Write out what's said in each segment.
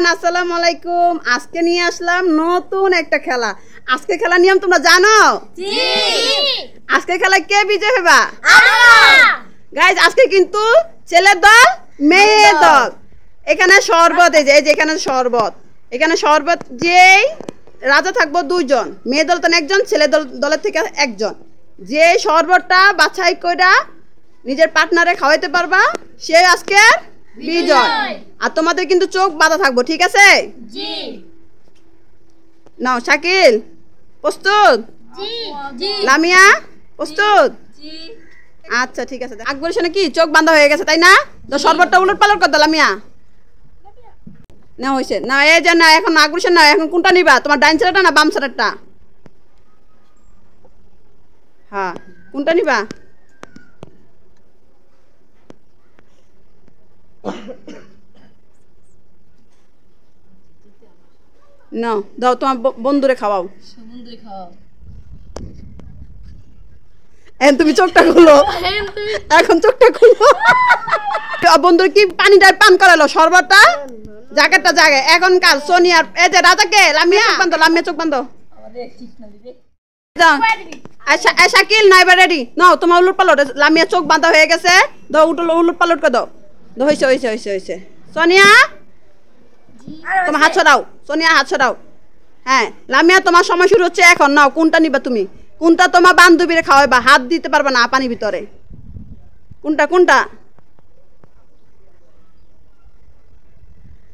Everyone আসসালামু আলাইকুম। আজকে নিয়ে আসলাম নতুন একটা খেলা। আজকে খেলার নিয়ম তোমরা জানো? জি। আজকে খেলায় কে বিজয় হবা? আমরা। গাইস আজকে কিন্তু ছেলের দল মেয়ে দল। এখানে শরবত এই যে এখানে শরবত। এখানে শরবত যেই রাজা থাকবো দুইজন, মেয়ে দল তো একজন, ছেলে দলের থেকে একজন। যে শরবতটা বাছাই কইরা নিজের পার্টনারে খাওয়াইতে পারবা সে আজকের বিজয়। আর তোমাদের কিন্তু চোখ বাঁধা থাকবো, ঠিক আছে? জি। নাও শাকিল প্রস্তুত? জি। জি। লামিয়া প্রস্তুত? জি। আচ্ছা ঠিক আছে। আকবরের সঙ্গে কি চোখ বাঁধা হয়ে গেছে তাই না? তো শরবতটা উলট পালট কর দাও লামিয়া। না হয়েছে না, এই যে না, এখন আকবরের না, এখন কোনটা নিবা? তোমার ডাইন সাইডটা না বাম সাইডটা? হ্যাঁ, কোনটা নিবা? নাও দাও, তোমার বন্ধুরে খাওয়াও। সমুদ্রে খাও। এখন তুমি চোখটা খুলো, এখন চোখটা খুলো। বন্ধুর কি পানিটা পান করালো শরবতটা জায়গাটা জায়গায়। এখন কাল সোনিয়ার এই যে রাজাকে লামিয়া চোখ বান্ধো, লামিয়া চোখ বান্ধো। শাকিল না এবার রেডি নাও, তোমার উলট পালট। লামিয়া চোখ বাঁধা হয়ে গেছে, দাও উলট পালট করে দাও। হয়েছে হয়েছে হয়েছে হয়েছে। সোনিয়া তোমার হাত ছড়াও, সোনিয়া হাত ছড়াও। হ্যাঁ লামিয়া তোমার সময় শুরু হচ্ছে এখন। নাও কোনটা নিবা তুমি? কোনটা তোমার বান্ধবীরে খাওয়াইবা? হাত দিতে পারবা না পানির ভিতরে। কোনটা কোনটা?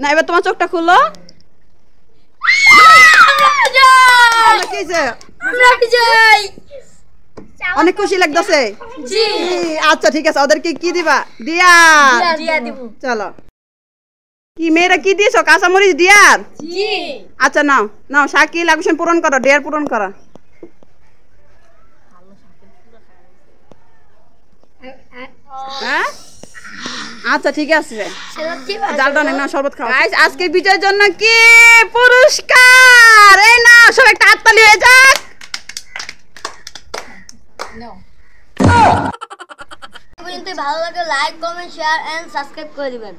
না এবার তোমার চোখটা খুলো। অনেক খুশি লাগতেছে। আচ্ছা ঠিক আছে, ওদেরকে কি দিবা? দিয়া চলো। কি মেয়েরা কি দিয়েছো? কাঁচামরিচ দিয়ার? আচ্ছা নাও নাও শাকিল আকর্ষণ পূরণ করো, ডেয়ার পূরণ করো। হ্যাঁ আচ্ছা ঠিক আছে, জালটা অনেক না, শরবত খাও। আজকে বিজয়ের জন্য কি পুরস্কার? এই না সব একটা হাততালি হয়ে যাক। ভালো লাগে like comment share and subscribe করে দিবেন।